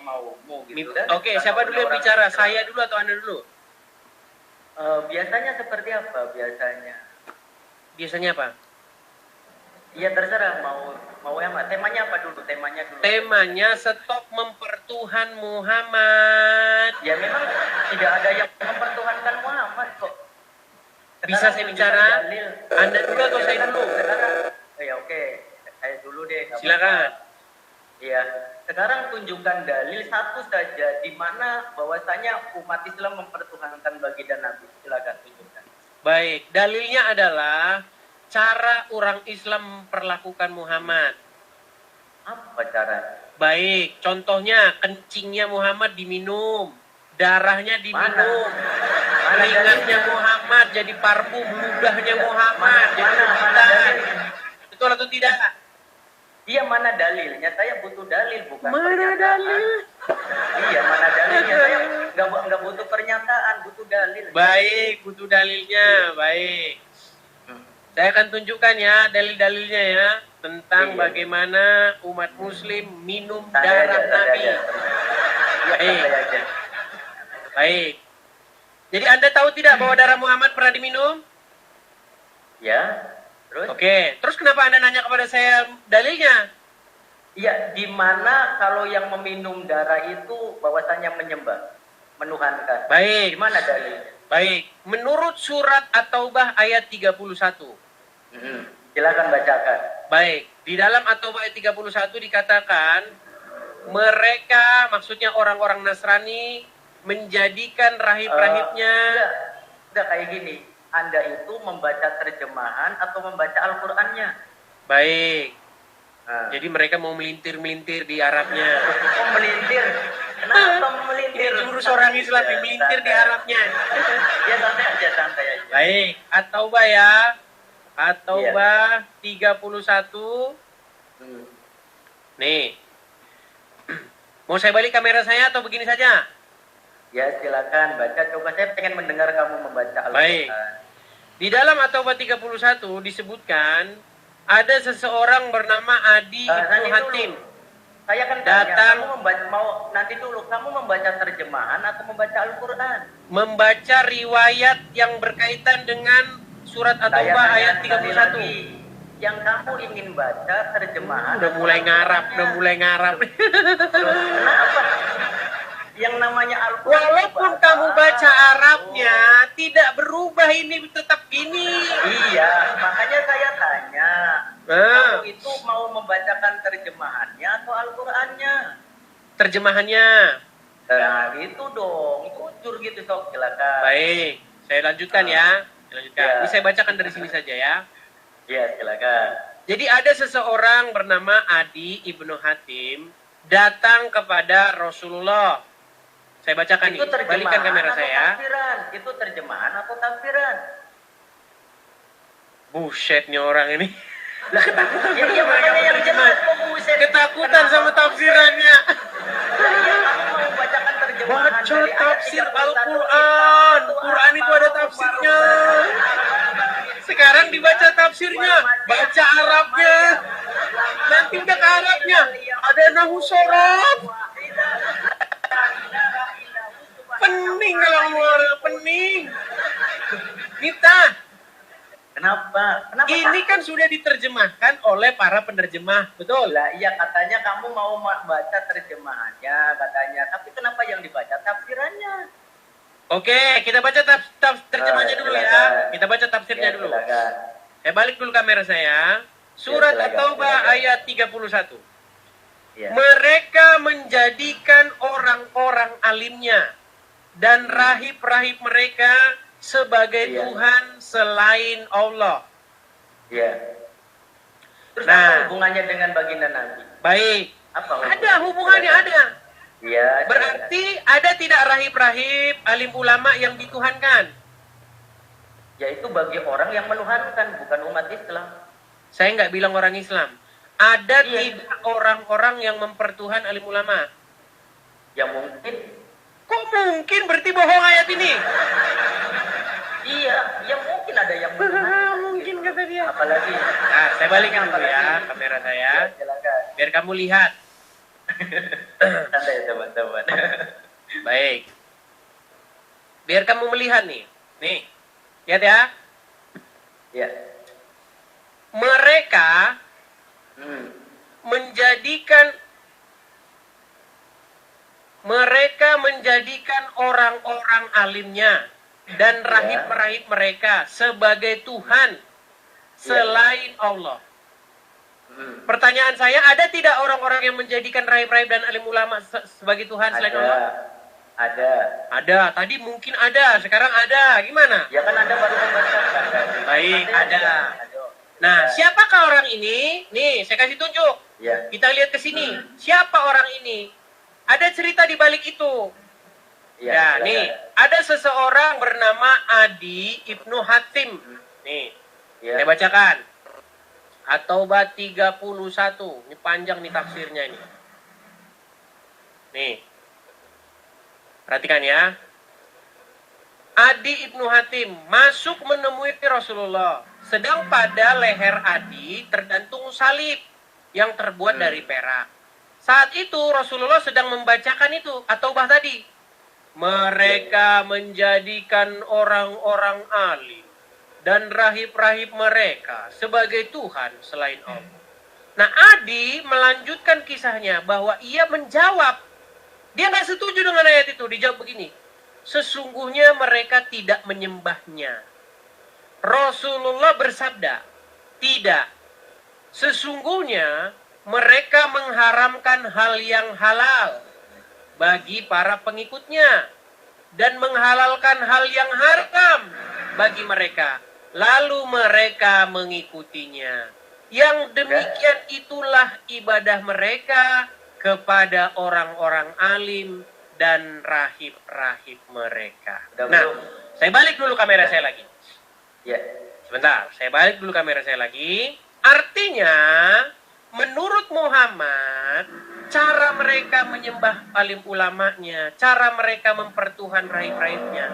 maumu gitu kan. Oke, siapa dulu yang bicara? Saya dulu atau Anda dulu? Biasanya seperti apa biasanya? Biasanya apa? Iya terserah mau yang apa? Temanya apa dulu? Temanya dulu. Temanya stop mempertuhan Muhammad. Ya memang tidak ada yang mempertuhankan Muhammad kok. Bisa saya bicara? Anda dulu atau saya dulu? Ya oke, saya dulu deh. Silakan. Iya, sekarang tunjukkan dalil satu saja di mana bahwasanya umat Islam mempertuhankan baginda Nabi. Silakan tunjukkan. Baik, dalilnya adalah cara orang Islam memperlakukan Muhammad. Apa cara? Baik, contohnya kencingnya Muhammad diminum, darahnya diminum, keringatnya Muhammad jadi parfum, ludahnya Muhammad jadi rebutan. Betul atau tidak? Iya, mana dalilnya? Saya butuh dalil, bukan mana pernyataan. Dalil? Iya, mana dalilnya? Saya nggak butuh pernyataan, butuh dalil. Baik, butuh dalilnya. Baik. Saya akan tunjukkan ya dalil-dalilnya ya tentang bagaimana umat Muslim minum darah Nabi. Baik. Baik. Jadi Anda tahu tidak bahwa darah Muhammad pernah diminum? Ya. Terus? Oke, terus kenapa Anda nanya kepada saya dalilnya? Iya, di mana kalau yang meminum darah itu bahwasanya menyembah, menuhankan. Baik. Di mana dalilnya? Baik, menurut surat At-Taubah ayat 31. Silakan bacakan. Baik, di dalam At-Taubah ayat 31 dikatakan mereka, maksudnya orang-orang Nasrani, menjadikan rahib-rahibnya. Udah kayak gini. Anda itu membaca terjemahan atau membaca Al-Qur'annya? Baik. Jadi mereka mau melintir-melintir di Arabnya. Oh, melintir? Kenapa melintir? Ini jurus orang Islam melintir di Arabnya. Ya santai aja. Baik, At-Taubah ya. At-Taubah 31. Nih. Mau saya balik kamera saya atau begini saja? Ya silakan baca, coba saya pengen mendengar kamu membaca Al-Quran. Baik. Di dalam At-Taubah 31 disebutkan ada seseorang bernama Adi Ibnu Hatim. Saya kan datang, kamu kamu membaca terjemahan atau membaca Al-Quran? Membaca riwayat yang berkaitan dengan surat At-Taubah ayat 31. Yang kamu ingin baca terjemahan. Udah mulai ngarap. Kenapa? Yang namanya Al-Quran. Walaupun kamu baca Arabnya, tidak berubah, ini tetap gini. Iya, makanya saya tanya. Kamu itu mau membacakan terjemahannya atau Al-Qurannya? Terjemahannya. Nah, itu dong. Jujur gitu, sok. Silakan. Baik, saya lanjutkan ya. Ini saya bacakan dari sini saja ya. Iya, silakan. Jadi ada seseorang bernama Adi Ibnu Hatim datang kepada Rasulullah. Saya bacakan itu nih, balikan kamera saya. Tafsiran. Itu terjemahan atau tafsiran? Busetnya orang ini. Lah, iya makanya yang jelas kok buset. Ketakutan sama tafsirannya. Iya, kamu mau bacakan terjemahan. Baca tafsir Al-Quran. Quran itu ada tafsirnya. Sekarang dibaca tafsirnya, baca Arabnya. Nanti udah ke Arabnya, ada nahu sorab. Pening kalau mau pening. Nita. Kenapa? Ini kan sudah diterjemahkan oleh para penerjemah, betul? Lah iya, katanya kamu mau baca terjemahannya katanya. Tapi kenapa yang dibaca tafsirannya? Oke, kita baca terjemahnya dulu ya. Kita baca tafsirnya dulu. Saya balik dulu kamera saya. Surat At-Taubah ayat 31. Mereka menjadikan orang-orang alimnya dan rahib-rahib mereka sebagai Tuhan selain Allah. Iya. Terus apa hubungannya dengan baginda Nabi? Baik. Apa ada hubungannya, ada. Iya. Berarti ada tidak rahib-rahib, alim ulama yang dituhankan? Yaitu bagi orang yang menuhankan, bukan umat Islam. Saya nggak bilang orang Islam. Ada tidak orang-orang yang mempertuhan alim ulama? Ya mungkin. Kok mungkin? Berarti bohong ayat ini. Iya, ya mungkin ada yang mungkin kata dia. Apalagi. Nah, saya balikin dulu ya kamera saya. Ya, silakan. Biar kamu lihat. Santai teman-teman. Baik. Biar kamu melihat nih. Nih. Lihat ya. Ya. Mereka menjadikan orang-orang alimnya dan rahib-rahib mereka sebagai Tuhan selain Allah. Pertanyaan saya, ada tidak orang-orang yang menjadikan rahib-rahib dan alim ulama sebagai Tuhan selain Allah? Ada. Ada. Tadi mungkin ada, sekarang ada. Gimana? Ya kan Anda baru membacakan. Baik, ada. Nah, siapakah orang ini? Nih, saya kasih tunjuk. Ya. Kita lihat ke sini. Siapa orang ini? Ada cerita di balik itu. Ya, nih. Ada seseorang bernama Adi Ibnu Hatim. Nih, saya bacakan. At-Taubah 31. Ini panjang nih tafsirnya ini. Nih. Perhatikan ya. Adi Ibnu Hatim masuk menemui Rasulullah. Sedang pada leher Adi tergantung salib yang terbuat dari perak. Saat itu Rasulullah sedang membacakan itu At-Taubah tadi. Mereka menjadikan orang-orang alim dan rahib-rahib mereka sebagai Tuhan selain Allah. Nah, Adi melanjutkan kisahnya bahwa ia menjawab. Dia nggak setuju dengan ayat itu. Dijawab begini. Sesungguhnya mereka tidak menyembahnya. Rasulullah bersabda, tidak. Sesungguhnya mereka mengharamkan hal yang halal bagi para pengikutnya dan menghalalkan hal yang haram bagi mereka. Lalu mereka mengikutinya. Yang demikian itulah ibadah mereka kepada orang-orang alim dan rahib-rahib mereka. Nah, saya balik dulu kamera saya lagi. Ya. Sebentar, saya balik dulu kamera saya lagi. Artinya, menurut Muhammad, cara mereka menyembah alim ulamanya, cara mereka mempertuhan rahib-rahibnya,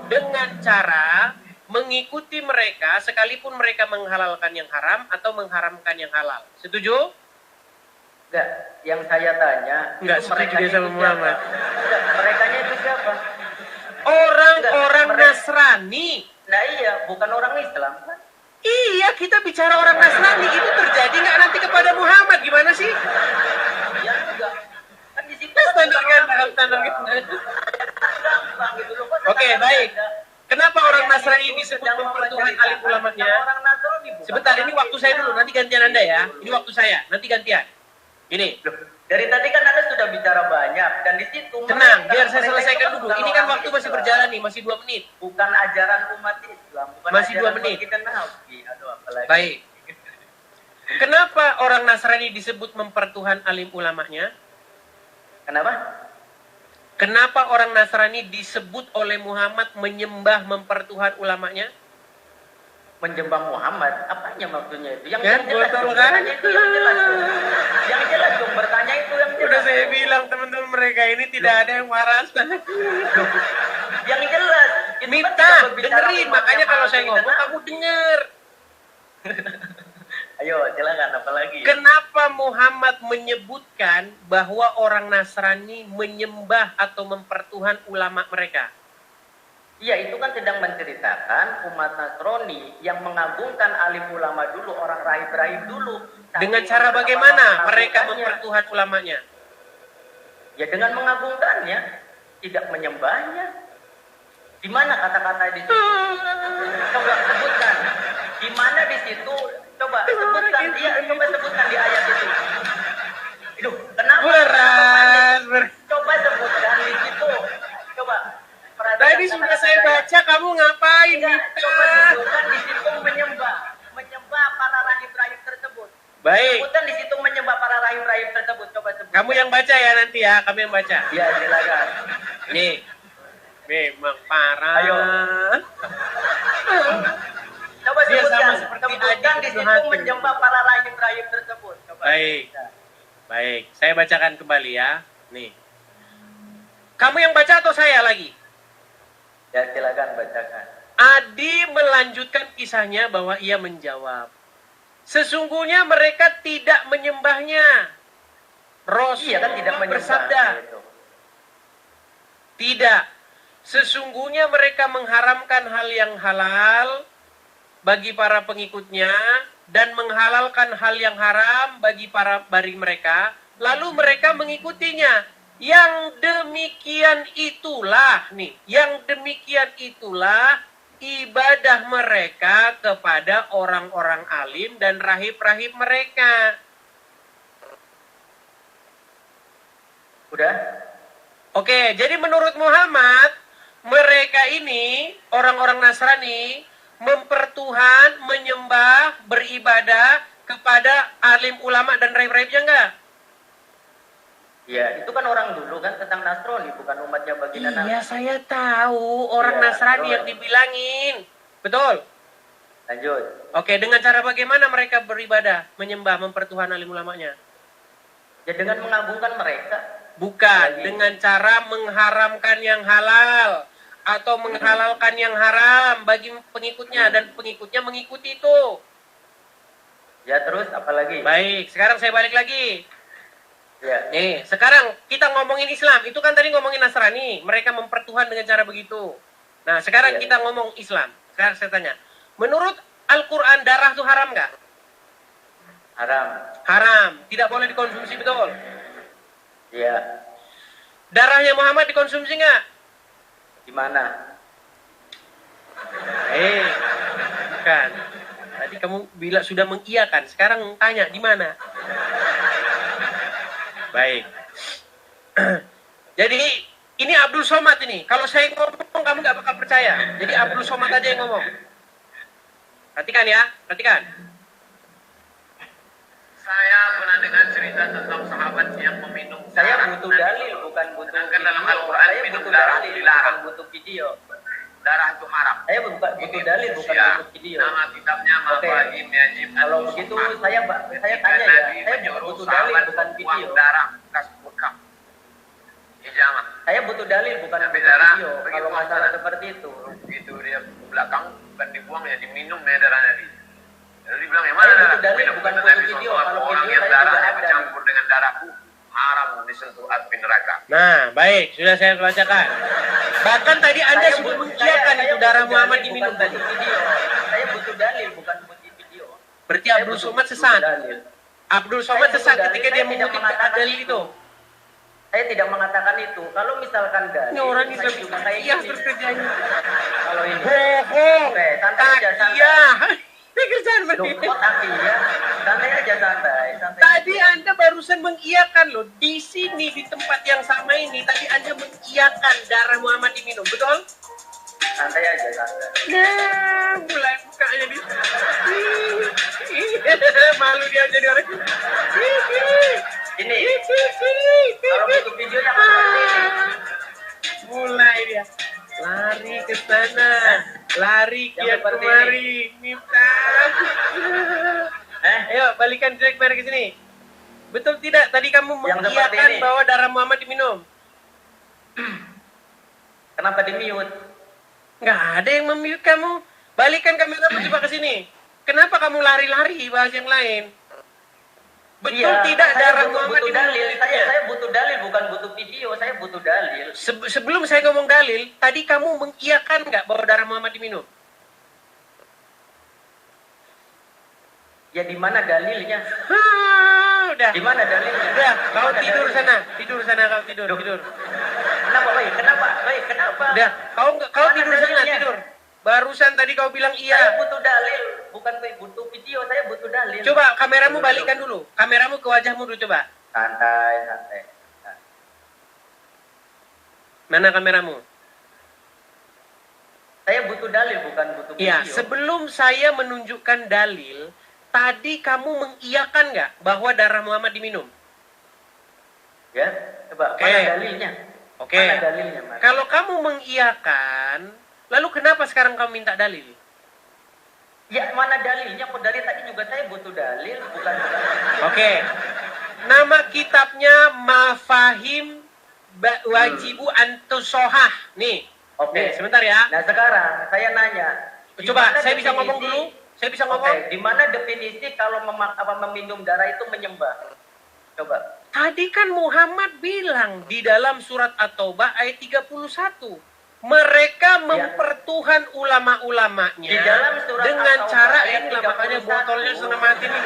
dengan cara mengikuti mereka sekalipun mereka menghalalkan yang haram atau mengharamkan yang halal. Setuju? Enggak, yang saya tanya enggak setuju dia sama Muhammad. Mereka itu siapa? Orang-orang Nasrani. Nah iya, bukan orang Islam kan? Iya, kita bicara orang Nasrani. Itu terjadi nggak nanti kepada Muhammad? Gimana sih? Ya enggak. Kan di situ standar ganda. Oke, baik. Kenapa orang Nasrani disebut mempertuhan alim ulamanya? Sebentar, ini waktu saya dulu. Nanti gantian Anda ya. Ini waktu saya. Nanti gantian. Gini. Dari tadi kan Anda sudah bicara banyak. Dan di situ... Tenang, biar saya selesaikan dulu. Ini kan waktu masih berjalan nih. Masih 2 menit. Bukan ajaran umat Islam. Bukan masih 2 menit. Baik. Kenapa orang Nasrani disebut mempertuhan alim ulamanya? Kenapa? Kenapa orang Nasrani disebut oleh Muhammad menyembah mempertuhan ulamanya? Menyembah Muhammad, apanya maksudnya itu? Yang kan, jelas dong, bertanya itu yang jelas dong. Yang jelas dong, bertanya itu yang jelas. Udah saya bilang teman-teman mereka ini tidak ada yang waras. Yang jelas. Minta, dengerin. Makanya kalau saya ngomong, kamu denger. Ayo, silakan apa lagi? Kenapa Muhammad menyebutkan bahwa orang Nasrani menyembah atau mempertuhan ulama mereka? Iya, itu kan sedang menceritakan umat Nasrani yang mengagungkan alim ulama dulu, orang rahib-rahib dulu. Dengan cara bagaimana mereka mempertuhan ulamanya? Ya dengan mengagungkannya, tidak menyembahnya. Di mana kata-kata di situ? Coba sebutkan. Di mana di situ? Coba sebutkan dia, coba sebutkan di ayat itu. Aduh, kenapa? Coba sebutkan di situ. Coba. Tadi sudah saya baca, kamu ngapain? Coba sebutkan di situ menyembah para rahib-rahib tersebut. Baik. Sebutkan di situ menyembah para rahib-rahib tersebut. Coba sebutkan. Kamu yang baca ya nanti ya, kami yang baca. Ya, silakan. Nih. Memang parah. Ayo. Coba dia sebutkan. Sama seperti sebutkan di situ menyembah para rahib-rahib tersebut. Coba. Baik. Baik, saya bacakan kembali ya. Nih. Kamu yang baca atau saya lagi? Ya, silakan bacakan. Adi melanjutkan kisahnya bahwa ia menjawab, sesungguhnya mereka tidak menyembahnya. Iya kan tidak Rasulullah menyembah. bersabda, Gitu. tidak. Sesungguhnya mereka mengharamkan hal yang halal bagi para pengikutnya dan menghalalkan hal yang haram bagi mereka, lalu mereka mengikutinya. Yang demikian itulah ibadah mereka kepada orang-orang alim dan rahib-rahib mereka. Udah? Oke, jadi menurut Muhammad, mereka ini, orang-orang Nasrani, mempertuhan, menyembah, beribadah kepada alim ulama dan rahib-rahibnya enggak? Ya, itu kan orang dulu kan tentang Nasrani, bukan umatnya baginda Nabi. Iya, saya tahu orang Iya, Nasrani betul. yang dibilangin. Betul. Lanjut. Oke, dengan cara bagaimana mereka beribadah, menyembah, mempertuhan alim ulamanya? Ya dengan mengagungkan mereka. Bukan, Lagi. dengan cara mengharamkan yang halal atau menghalalkan yang haram bagi pengikutnya dan pengikutnya mengikuti itu. Ya terus apalagi? Baik, sekarang saya balik lagi. Ya. Nih, sekarang kita ngomongin Islam. Itu kan tadi ngomongin Nasrani. Mereka mempertuhan dengan cara begitu. Nah, sekarang Iya. kita ngomong Islam. Sekarang saya tanya. Menurut Al-Quran, darah itu haram nggak? Haram. Haram. Tidak boleh dikonsumsi, betul? Ya. Darahnya Muhammad dikonsumsi nggak? Di mana? Bukan. Tadi kamu bila sudah mengiyakan. Sekarang tanya, di mana? Baik. Jadi ini Abdul Somad ini. Kalau saya ngomong kamu nggak bakal percaya. Jadi Abdul Somad aja yang ngomong. Perhatikan ya, perhatikan. Saya pernah dengar cerita tentang sahabat yang meminum Saya darah butuh Nabi. dalil, bukan butuh Sedangkan dalam video. Al-Quran Saya minum butuh darah dalil, dilarang. bukan butuh video. Darah itu haram. Saya butuh dalil, bukan Ya, butuh video. nama kitabnya Oke. Mafahim Yajib Kalau An-Nusukh. begitu saya Ketika tanya ya, Nabi saya menyuruh butuh dalil, sahabat bukan membuang video. darah bekas bekam. Hijamah. Saya butuh dalil, bukan Tapi butuh darah, video. begitu Kalau masalah masalah. seperti itu. Begitu dia ke belakang, bukan dibuang ya, diminum ya darah Nabi. Lalu dibilang, yang Saya mana butuh darah? dalil, Minum. bukan Kata butuh Nabi video. SAW, Kalau orang video yang saya darahnya juga ada. bercampur dengan darahku, haram disentuh api neraka. Nah, baik, sudah saya bacakan. Bahkan tadi Anda sudah mengiyakan itu darah Muhammad diminum tadi. Video. Saya butuh dalil, bukan butuh video. Berarti Saya Abdul butuh- Somad butuh sesat. dalil. Abdul Somad Saya sesat butuh ketika dalil, dia saya tidak mengutip mengatakan dalil itu. Saya tidak mengatakan itu. Kalau misalkan dalil, Ini orang saya Islam juga kayak iya gini. kerjanya. Kalau ini. Bohong. Oke, santai aja, santai. Takiyah. Ini kerjaan Loh, mereka. kok tapi ya? Santai aja, santai. Tadi Anda barusan mengiyakan loh. Di sini, di tempat yang sama ini, tadi Anda mengiyakan darah Muhammad diminum. Betul? Santai aja, santai. Nah, mulai bukanya di... Malu dia jadi orang. Ini, kalau butuh video yang seperti ini. Mulai dia. Lari ke sana. Lari Yang kian seperti kemari. Minta. Ayo, balikan Jack Mari ke sini. Betul tidak? Tadi kamu Yang seperti mengiyakan ini. bahwa darah Muhammad diminum. Kenapa di-mute? Nggak ada yang memute kamu. Balikan kameramu coba ke sini. Kenapa kamu lari-lari bahas yang lain? Betul Iya, tidak saya darah butuh Muhammad diminum? dalil. kulitnya? Saya butuh dalil, bukan butuh video. Saya butuh dalil. Sebelum saya ngomong dalil, tadi kamu mengiyakan nggak bahwa darah Muhammad diminum? Ya di mana dalilnya? Udah. Di mana dalilnya? Udah, kau Di mana tidur dalilnya? sana. Tidur sana kau tidur, Duh. tidur. Kenapa, baik? Kenapa? Baik, kenapa? Udah, kau Mana tidur sana, dalilnya? tidur. Barusan tadi kau bilang Saya iya. butuh dalil, bukan butuh video. Saya butuh dalil. Coba kameramu balikkan dulu. Kameramu ke wajahmu dulu coba. Santai, santai. Mana kameramu? Saya butuh dalil, bukan butuh video. Iya, sebelum saya menunjukkan dalil, tadi kamu mengiyakan nggak bahwa darah Muhammad diminum? Ya, coba. Oke. Mana dalilnya? Oke. Mana dalilnya, Mas? Kalau kamu mengiyakan, lalu kenapa sekarang kamu minta dalil? Ya, mana dalilnya? Kok dari tadi juga saya butuh dalil, bukan. Oke. Nama kitabnya Mafahim Wajibu Antusohah. Nih. Oke. Nih, sebentar ya. Nah, sekarang saya nanya. di Coba, mana saya bisa ngomong definisi- dulu? Saya bisa Oke, ngomong? di mana definisi kalau meminum darah itu menyembah? Coba. Tadi kan Muhammad bilang di dalam surat At-Taubah ayat 31. Mereka mempertuhan ulama-ulamanya Di dalam surat dengan At-Taubah cara ayat ini lah, makanya 31. botolnya setengah mati ini.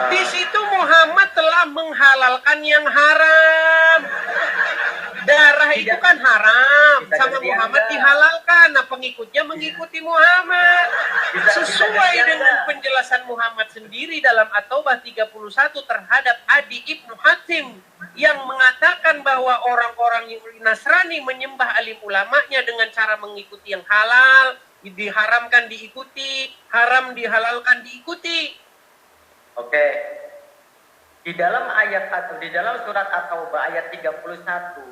Di situ Muhammad telah menghalalkan yang haram. Darah Tidak. itu kan haram, Bisa sama ganti Muhammad Anda. dihalalkan. Nah, pengikutnya mengikuti Muhammad. Bisa Sesuai ganti dengan Anda. penjelasan Muhammad sendiri dalam At-Taubah 31 terhadap Adi Ibnu Hatim yang mengatakan bahwa orang-orang Nasrani menyembah alim ulamanya dengan cara mengikuti yang halal, diharamkan diikuti, haram dihalalkan diikuti. Oke. Di dalam ayat atau di dalam surat At-Taubah ayat 31,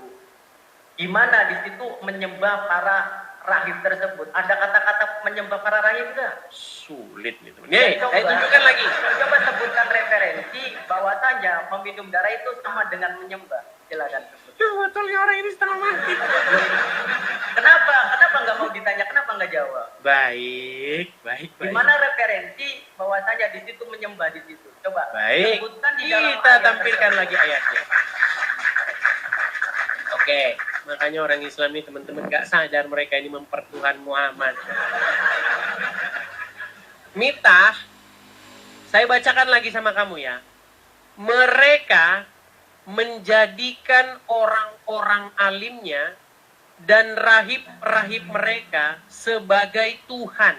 di mana di situ menyembah para rahib tersebut. Ada kata-kata menyembah para rahib enggak? Sulit nih. Nih, saya tunjukkan lagi. Coba sebutkan referensi bahwasanya meminum darah itu sama dengan menyembah. Silakan. Botolnya orang ini setengah mati. Kenapa? Kenapa nggak mau ditanya? Kenapa nggak jawab? Baik. Di mana referensi bahwasanya di situ menyembah di situ? Coba. Baik, Sebutkan di dalam kita ayat tampilkan tersebut. lagi ayatnya. Oke, makanya orang Islam ini teman-teman gak sadar mereka ini mempertuhan Muhammad. Mitah, saya bacakan lagi sama kamu ya. Mereka menjadikan orang-orang alimnya dan rahib-rahib mereka sebagai Tuhan.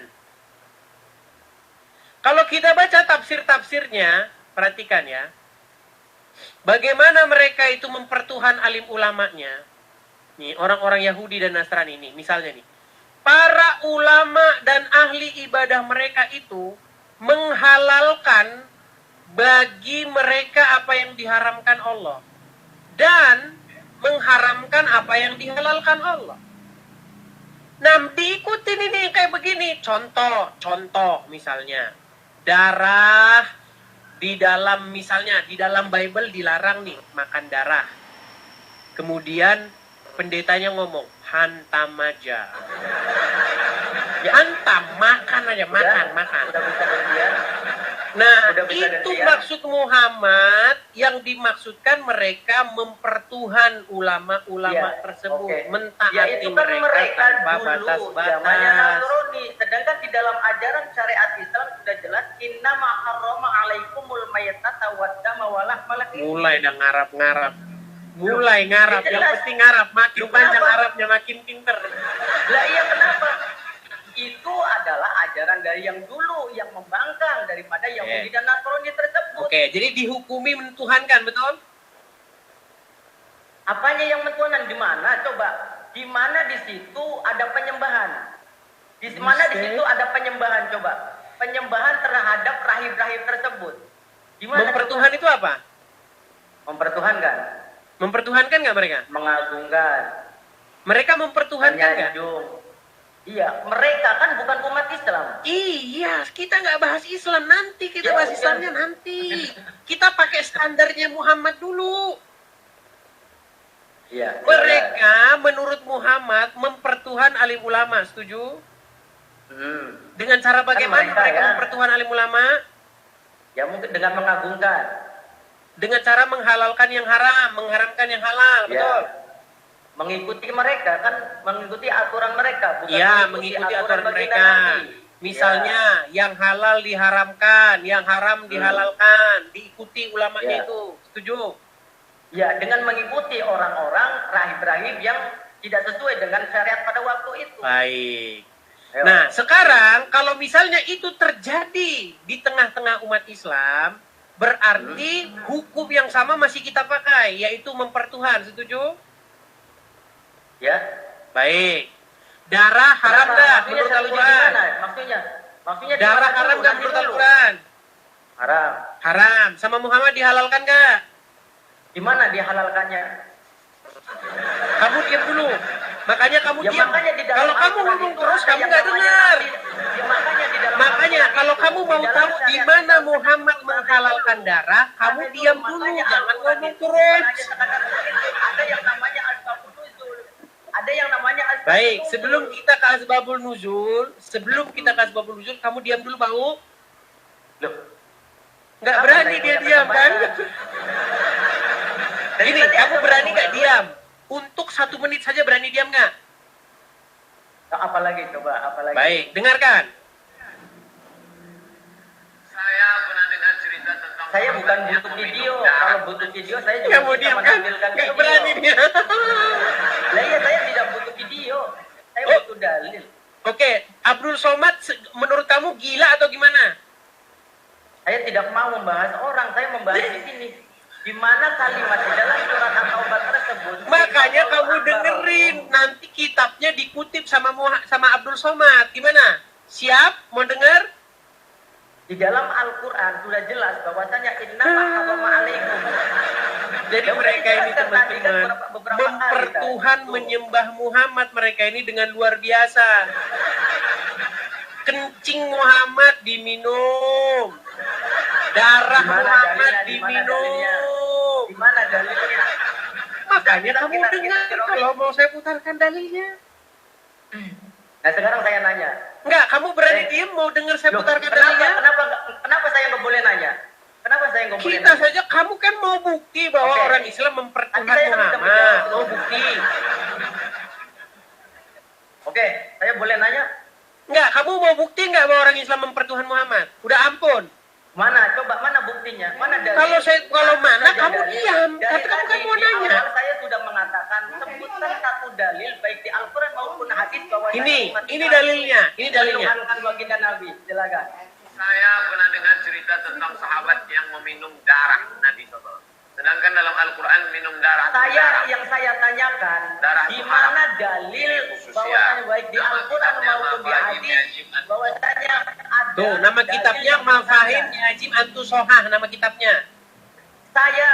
Kalau kita baca tafsir-tafsirnya, perhatikan ya. Bagaimana mereka itu mempertuhan alim ulamanya. Nih, orang-orang Yahudi dan Nasrani ini, misalnya nih. Para ulama dan ahli ibadah mereka itu menghalalkan bagi mereka apa yang diharamkan Allah. Dan mengharamkan apa yang dihalalkan Allah. Nah, diikutin ini kayak begini. Contoh misalnya. Darah di dalam, misalnya di dalam Bible dilarang nih makan darah. Kemudian pendetanya ngomong, hantam aja. Ya, hantam, makan aja, makan. Udah bisa gantian. Nah, Udah bisa itu gantian. maksud Muhammad yang dimaksudkan mereka mempertuhan ulama-ulama Ya, tersebut, oke. mentaati Ya itu kan mereka tanpa dulu namanya batas-batas. Nasrani. Sedangkan di dalam ajaran syariat Islam sudah jelas innama harrama alaikumul mayyitata waddama wa lahmal khinzir. Mulai dah ngarap-ngarap. Mulai ngarap, Ya, yang jelas. penting ngarap, makin Kenapa? panjang Arabnya makin pinter. Lah iya kenapa? Itu adalah ajaran dari yang dulu yang membangkang daripada Yahudi dan Nasrani tersebut. Oke, jadi dihukumi mentuhankan, betul? Apanya yang mentuhanan di mana? Coba. Di mana di situ ada penyembahan? Di mana di situ ada penyembahan? Coba. Penyembahan terhadap rahib-rahib tersebut. Di mana? Mempertuhan itu apa? Mempertuhankan. Mempertuhankan nggak mereka? Mengagungkan. Mereka mempertuhankan nggak? Menyanjung. Iya, mereka kan bukan umat Islam. Iya, kita nggak bahas Islam nanti, kita Ya, bahas udah. Islamnya nanti. Kita pakai standarnya Muhammad dulu. Iya. Mereka menurut Muhammad mempertuhan alim ulama, setuju? Dengan cara bagaimana mereka, mereka ya. mempertuhan alim ulama? Ya mungkin dengan mengagungkan. Dengan cara menghalalkan yang haram, mengharamkan yang halal, Ya. betul? Mengikuti mereka kan, mengikuti aturan mereka, bukan Iya, mengikuti aturan baginda mereka. Nabi. Misalnya, yang halal diharamkan, yang haram dihalalkan, diikuti ulamanya Ya. itu, setuju? Ya, dengan mengikuti orang-orang rahib-rahib yang tidak sesuai dengan syariat pada waktu itu. Baik. Ayo. Nah, sekarang kalau misalnya itu terjadi di tengah-tengah umat Islam, berarti hukum yang sama masih kita pakai, yaitu mempertuhan, setuju? Ya. Baik. Darah haram Kenapa? nggak Maksudnya menurut satunya Al-Quran? di mana? Maksudnya di Darah mana haram dulu? nggak Nanti menurut dulu. Al-Quran? Haram. Haram. Sama Muhammad dihalalkan nggak? Di mana dihalalkannya? Kamu diam dulu. Makanya kamu Ya diam. makanya di dalam Kalau kamu Al-Quran ngomong itu terus, ada kamu yang nggak namanya dengar. Nabi. Ya makanya di dalam Makanya Al-Quran kalau itu, kamu di mau dalam tahu di syariat mana Islam, Muhammad itu menghalalkan dulu. darah, kamu Ada diam dulu, dulu, makanya jangan Al-Quran ngomong itu terus. bukan hanya sekadar begitu. Ada yang namanya asbabun nuzul. Ada yang namanya asbabun Baik, nuzul. sebelum kita ke asbabul nuzul, kamu diam dulu mau? Loh, Nggak Apa berani saya dia punya diam kan? kesempatan? Dari Gini, tadi kamu Anda berani ngomong nggak terus. diam? Untuk 1 menit saja berani diam nggak? Apalagi coba, apalagi. Baik, dengarkan. Saya pernah dengar cerita tentang Saya bukan sahabat yang butuh meminum video. darah. Kalau butuh video saya juga Nggak mau bisa diam kan? menampilkan Nggak video. berani dia. Lah iya, saya tidak butuh video. Saya Oh. butuh dalil. Oke, Abdul Somad menurut kamu gila atau gimana? Saya tidak mau membahas orang, saya membahas di sini. Di mana kalimat di dalam surat At-Taubah tersebut. Makanya kamu dengerin, nanti kitabnya dikutip sama sama Abdul Somad. Gimana? Siap? Mau denger? Di dalam Al-Quran sudah jelas bahwasanya innama harrama alaikum. Jadi Ya, mereka udah ini dijelaskan tadi kan teman-teman beberapa kali mempertuhan tadi. menyembah Muhammad mereka ini dengan luar biasa. Kencing Muhammad diminum, darah Di mana Muhammad dalilnya? Di mana dalilnya? diminum. Di mana dalilnya? Makanya Kita- kamu kita- dengar kita- kalau mau saya putarkan dalilnya. Nah sekarang saya nanya. Enggak, kamu berani diem mau dengar saya Loh, putarkan kenapa, dalilnya? kenapa saya nggak boleh nanya? Kenapa saya nggak boleh Kita nanya? saja, kamu kan mau bukti bahwa Oke. orang Islam mempertuhan Nanti saya kan udah Muhammad. menjawab. Mau bukti? Oke, saya boleh nanya? Enggak, kamu mau bukti enggak bahwa orang Islam mempertuhan Muhammad? Udah ampun. Mana? Coba mana buktinya? Mana dalil? Kalau mana Saja kamu dalil. diam. Dari Tapi kamu kan tadi mau di nanya. awal saya sudah mengatakan sebutkan satu dalil baik di Al-Quran maupun hadis bahwa Ini dalilnya. Ini dalilnya. menuhankan baginda Nabi. Silakan. Saya pernah dengar cerita tentang sahabat yang meminum darah Nabi SAW. Sedangkan dalam Al-Quran minum darah itu darah. Yang saya tanyakan Darah di itu mana haram. dalil Khususnya. bahwasanya baik di Nama Al-Quran kitabnya maupun di Mafahim hadis Yajib An- bahwasanya ada Tuh, nama dalil kitabnya yang Mafahim mengatakan. Yajib Antu Sohah, nama kitabnya.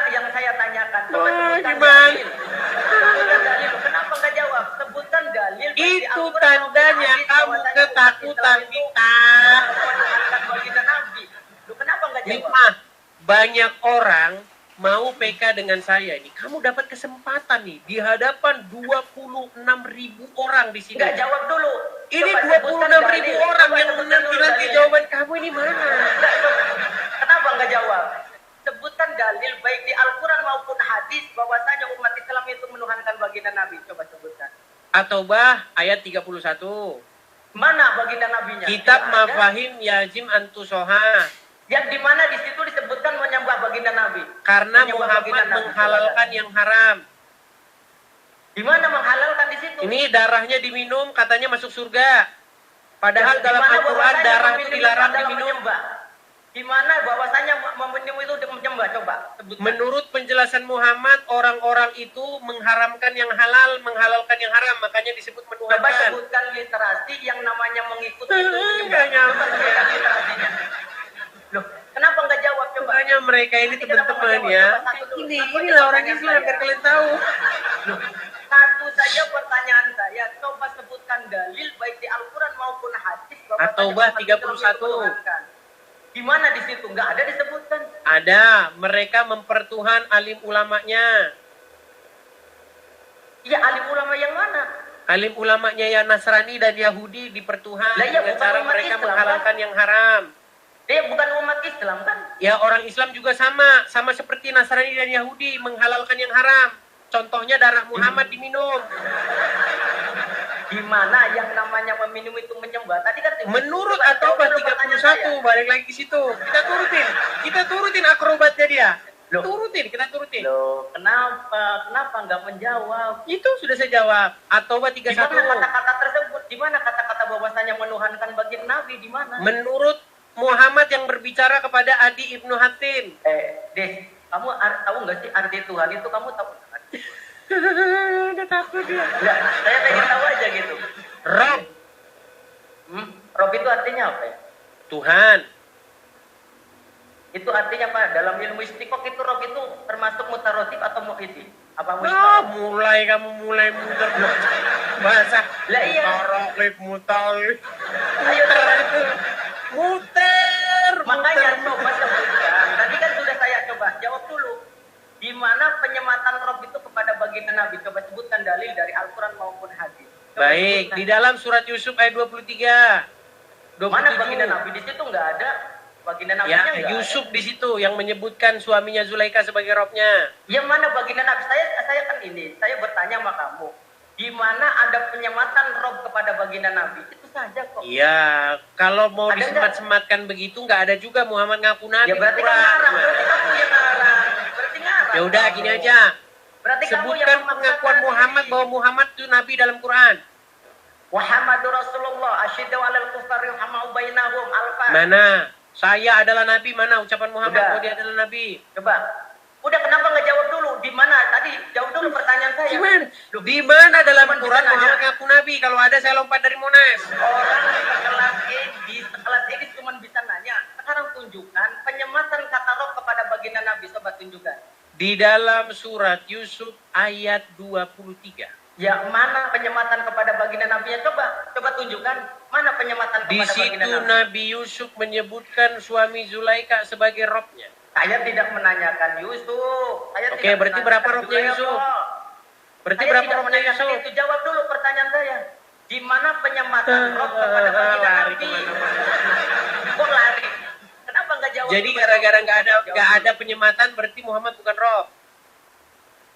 Yang saya tanyakan coba Wah, sebutkan gimana? dalil. Sebutkan dalil. Kenapa nggak jawab? Sebutkan dalil baik di Itu Al-Quran maupun tandanya hadis kamu bahwasanya ketakutan, umat Islam itu Mita. menuhankan baginda Nabi. Lu kenapa nggak jawab? Mita, banyak orang mau PK dengan saya ini. Kamu dapat kesempatan nih di hadapan 26.000 orang di sini. Nggak jawab dulu. Ini Coba 26.000 sebutkan orang dalil. yang Coba sebutkan menanti dulu nanti dalilnya. jawaban kamu ini mana? Nggak, kenapa nggak jawab? Sebutkan dalil baik di Al-Quran maupun hadis bahwasanya umat Islam itu menuhankan baginda Nabi. Coba sebutkan. Ataubah ayat 31. Mana baginda Nabinya? Kitab Tidak ada. Mafahim Yajim Antu Sohah. Yang di mana di situ disebutkan menyembah baginda Nabi. Karena Menyembah Muhammad baginda Nabi. menghalalkan yang haram. Di mana menghalalkan di situ? Ini darahnya diminum katanya masuk surga. Padahal Di dalam mana Al-Quran bahwasanya darah itu meminum dilarang adalah diminum. menyembah? Di mana bahwasanya meminum itu menyembah? Coba sebutkan. Menurut penjelasan Muhammad, orang-orang itu mengharamkan yang halal, menghalalkan yang haram. Makanya disebut Coba menuhankan. sebutkan literasi yang namanya mengikuti itu Nggak menyembah. nyampe. Coba sebutkan literasinya. Loh, kenapa nggak jawab? Coba. Makanya mereka ini Nanti kenapa teman-teman nggak ya. jawab? Satu dulu. Ini Satu inilah aja orang pertanyaan Islam saya. biar kalian tahu. Loh, satu saja pertanyaan saya. Coba sebutkan dalil baik di Al-Quran maupun hadis. bahwa At-Taubah umat Islam itu 31. menuhankan. Di mana di situ? Nggak ada disebutkan. Ada, mereka mempertuhan alim ulamanya. Iya, alim ulama yang mana? Alim ulamanya ya Nasrani dan Yahudi dipertuhan Lah iya, dengan bukan cara umat mereka Islam, menghalalkan yang haram. Dia bukan umat Islam kan? Ya orang Islam juga sama seperti Nasrani dan Yahudi menghalalkan yang haram. Contohnya darah Muhammad diminum. Di mana yang namanya meminum itu menyembah? Tadi kan Menurut Coba At-Taubah jawab dulu pertanyaan saya. 31, balik lagi ke situ. Kita turutin akrobatnya dia. Loh. Kita turutin. Loh, kenapa nggak menjawab? Itu sudah saya jawab. At-Taubah Di mana 31. kata-kata tersebut? Di mana kata-kata bahwasanya menuhankan baginda Nabi? Di mana? Menurut Muhammad yang berbicara kepada Adi Ibnu Hatim. Des, kamu tahu nggak sih arti Tuhan itu? Kamu tahu? Udah takut dia. Nggak, saya pengen tahu aja gitu. Rob, Rob itu artinya apa ya? Tuhan. Itu artinya apa? Dalam ilmu istiqok itu Rob itu termasuk mutarotif atau mu'idi? Apa Ah, mu'idi? mulai muter bahasa. Lah iya. Mutalib. Ayo Muter. makanya coba sebutkan. Tadi kan sudah saya coba jawab dulu. Di mana penyematan Rob itu kepada baginda Nabi? Coba sebutkan dalil dari Al-Quran maupun hadis. Coba Baik, sebutkan. di dalam surat Yusuf ayat 23. Mana baginda Nabi? Di situ nggak ada Baginda Nabi Ya, enggak Yusuf ada. di situ yang menyebutkan suaminya Zulaikha sebagai robnya. Yang mana baginda Nabi? Saya kan ini, saya bertanya sama kamu. Di mana ada penyematan rob kepada baginda Nabi? Itu saja kok. Iya, kalau mau Ada disemat-sematkan begitu nggak ada juga Muhammad ngaku nabi. Ya berarti kan Quran. ngarang, berarti kamu yang ngarang. Berarti ngarang. Ya udah kamu. gini aja. Berarti kamu yang Sebutkan memaksakan pengakuan Muhammad diri. bahwa Muhammad itu nabi dalam Quran. Muhammadur Rasulullah asyiddu 'alal kufari rahamau bainahum alfa. Mana? Saya adalah nabi, mana ucapan Muhammad Udah. bahwa dia adalah nabi? Coba. Udah kenapa nggak jawab dulu? Di mana? Tadi jawab dulu pertanyaan saya. Gimana? Di mana dalam Cuman Quran bisa nanya. Muhammad ngaku nabi? Kalau ada saya lompat dari Monas. Orang sekelas ini cuma bisa nanya. Sekarang tunjukkan penyematan kata rob kepada baginda Nabi. Coba tunjukkan. Di dalam surat Yusuf ayat 23. Ya mana penyematan kepada baginda Nabi-nya? Coba tunjukkan mana penyematan Di kepada baginda situ Nabi. Nabi Yusuf menyebutkan suami Zulaikha sebagai robnya. Saya tidak menanyakan Yusuf. Saya Oke, tidak berarti menanyakan berapa robnya Zulaikha. Yusuf? Berarti Saya berapa tidak robnya menanyakan Yusuf? itu. Jawab dulu pertanyaan saya. Di mana penyematan rob kepada baginda Lari Nabi? kemana-mana. Kok lari? Kenapa nggak jawab? Jadi dulu? gara-gara nggak Jawab ada dulu. penyematan berarti Muhammad bukan rob.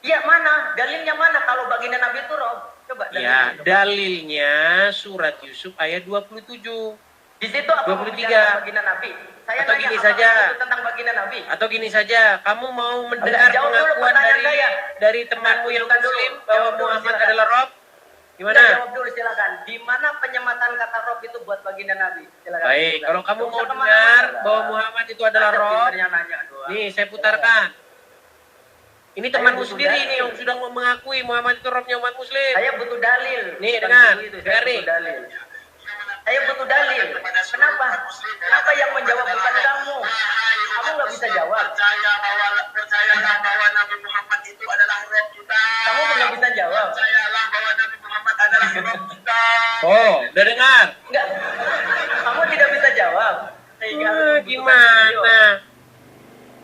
Iya mana? Dalilnya mana kalau baginda Nabi itu rob? Coba Ya, dalilnya. dalilnya surat Yusuf ayat 27. Di situ apa 23. membicarakan baginda Nabi? Saya Atau nanya gini apa saja. itu tentang baginda Nabi. Atau gini saja, kamu mau mendengar jawab dulu pengakuan pertanyaan saya. dari temanmu yang Tunjukkan dulu. muslim bahwa Jawab dulu, Muhammad silakan. adalah rob? Udah, Gimana? jawab dulu silakan. Di mana penyematan kata rob itu buat baginda Nabi? Silakan. Baik, Silakan. kalau kamu Nggak mau usah dengar kemana-mana. bahwa Muhammad itu adalah Ada rob, pinternya nanya doang. nih saya putarkan. Ini Saya temanmu butuh sendiri dalil. nih yang sudah mengakui Muhammad itu robnya umat muslim. Saya butuh dalil. Nih, Bukan dengar. butuh itu, Dengar saya nih. butuh dalil. Saya butuh dalil. Kenapa? Kenapa yang menjawab bukan kamu? Kamu nggak bisa jawab. Percayalah bahwa Nabi Muhammad itu adalah roh kita. Kamu nggak bisa jawab. Percayalah bahwa Nabi Muhammad adalah roh kita. Oh, udah dengar? Enggak. Kamu tidak bisa jawab. Sehingga harus membutuhkan video. Gimana?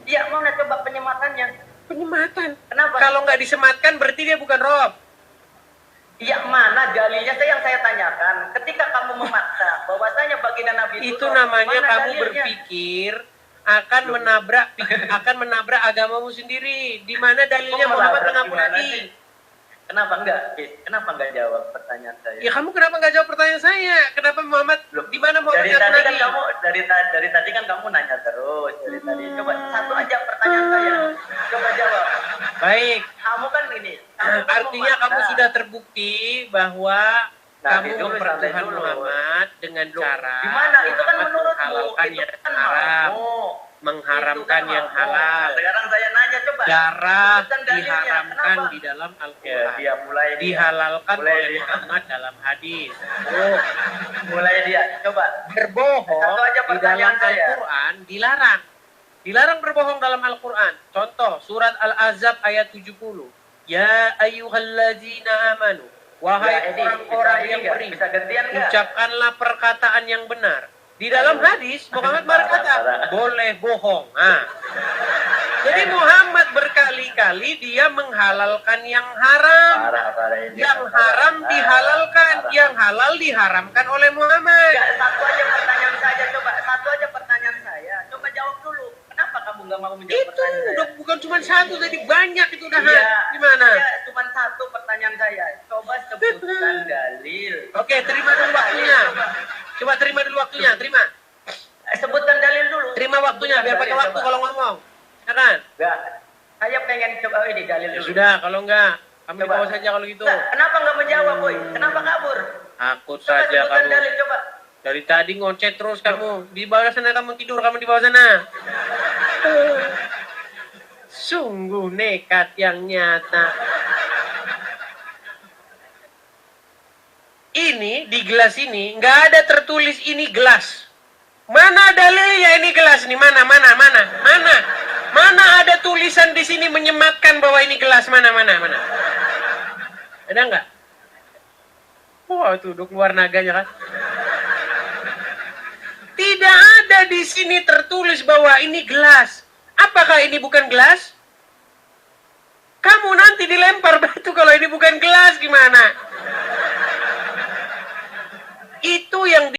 Iya, mana coba penyematannya? Penyematan. Kenapa? Kalau nggak disematkan berarti dia bukan rob. Iya, mana dalilnya? Yang saya tanyakan. Ketika kamu memaksa bahwasanya baginda Nabi Itu roh, namanya mana kamu dalilnya? berpikir akan menabrak agamamu sendiri. Di mana dalilnya Kok Muhammad melabrak mengaku gimana nabi? sih? Kenapa enggak? Kenapa enggak jawab pertanyaan saya? Ya kamu kenapa nggak jawab pertanyaan saya? Kenapa Muhammad? Loh, Di mana Muhammad dari ngaku tadi kan nabi? kamu dari tadi kan kamu nanya terus dari tadi. Coba satu aja pertanyaan saya. Coba jawab. Baik. Kamu kan ini. Kamu kan Artinya memaksa. kamu sudah terbukti bahwa Nanti kamu dulu, mempertuhan santai dulu. Muhammad dengan Loh, cara di mana? Itu kan Muhammad menurutmu. menghalalkan Itu yang kan haram, mau. mengharamkan Itu kan yang mau. halal. Sekarang saya nanya coba. Darah Sebutkan dalilnya. diharamkan Kenapa? di dalam Ya, Al-Quran. dia mulai dia. Dihalalkan Mulai oleh dia. Muhammad dalam hadis. Oh, mulai dia. Coba. Berbohong Satu aja di dalam pertanyaan saya. Al-Quran dilarang. Dilarang berbohong dalam Al-Quran. Contoh, surat Al-Azab ayat 70. Ya ayyuhallazina amanu. Wahai Ya, Edi, orang-orang bisa yang ini nggak? beriman. Bisa gantian nggak? Ucapkanlah perkataan yang benar. Di dalam hadis, Muhammad berkata, Parah. boleh bohong. Nah. Jadi Muhammad berkali-kali dia menghalalkan yang haram. Parah ini. Yang haram dihalalkan, yang halal diharamkan oleh Muhammad. Enggak, satu aja pertanyaan saya. Coba, satu aja pertanyaan saya. Coba jawab dulu. Kenapa kamu nggak mau menjawab Itu pertanyaan saya? udah bukan cuma satu, jadi banyak itu udah. Iya. Gimana? Ya, cuma satu pertanyaan saya. Coba sebutkan dalil. Oke, terima dulu waktunya. Coba terima dulu waktunya, terima. Sebutkan dalil dulu. Terima waktunya, biar pakai waktu kalau ngomong. Ya kan? Enggak. Saya pengen coba ini dalil Ya dulu. sudah, kalau enggak, kami Coba. bawa saja kalau gitu. Enggak, kenapa nggak menjawab, boy? Kenapa kabur? Takut Coba saja sebutkan kamu. dalil, coba. Dari tadi ngocet terus kamu. Di bawah sana kamu tidur, kamu di bawah sana. Sungguh nekat yang nyata. Ini di gelas ini nggak ada tertulis ini gelas. Mana dalilnya ini gelas nih? Mana? Mana ada tulisan di sini menyematkan bahwa ini gelas? Mana? Ada nggak? Wah, tuh udah keluar naganya kan? Tidak ada di sini tertulis bahwa ini gelas. Apakah ini bukan gelas? Kamu nanti dilempar batu kalau ini bukan gelas gimana? Itu yang